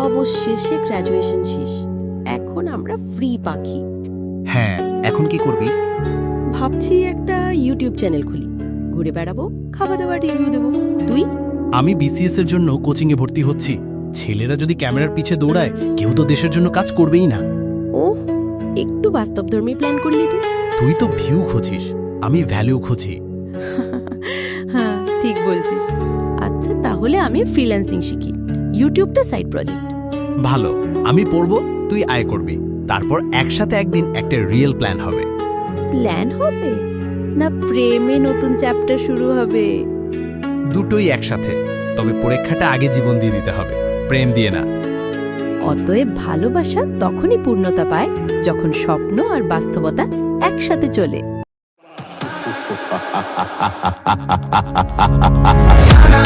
অবশেষে গ্র্যাজুয়েশন শেষ, এখন আমরা ফ্রি পাখি। হ্যাঁ, এখন কি করবি? ভাবছি একটা ইউটিউব চ্যানেল খুলি, ঘুরে বেড়াবো, খাওয়া দাওয়া রিভিউ দেবো। তুই? আমি বিসিএস এর জন্য কোচিংয়ে ভর্তি হচ্ছি। ছেলেরা যদি ক্যামেরার পিছে দৌড়ায়, কেউ তো দেশের জন্য কাজ করবেই না। ওহ, একটু বাস্তবধর্মী প্ল্যান করলি তুই। তুই তো ভিউ খুঁজিস, আমি ভ্যালু খুঁজি। হ্যাঁ, ঠিক বলছিস। আচ্ছা, তাহলে আমি ফ্রিল্যান্সিং শিখি, ইউটিউবটা সাইড প্রজেক্ট। ভালো, আমি পড়ব, তুই আয় করবি, তারপর একসাথে একদিন একটা রিয়েল প্ল্যান হবে। প্ল্যান হবে না প্রেমে নতুন চ্যাপ্টার শুরু হবে? দুটোই একসাথে, তবে পরীক্ষাটা আগে জীবন দিয়ে দিতে হবে, প্রেম দিয়ে না। অতএব ভালোবাসা তখনই পূর্ণতা পায় যখন স্বপ্ন আর বাস্তবতা একসাথে চলে।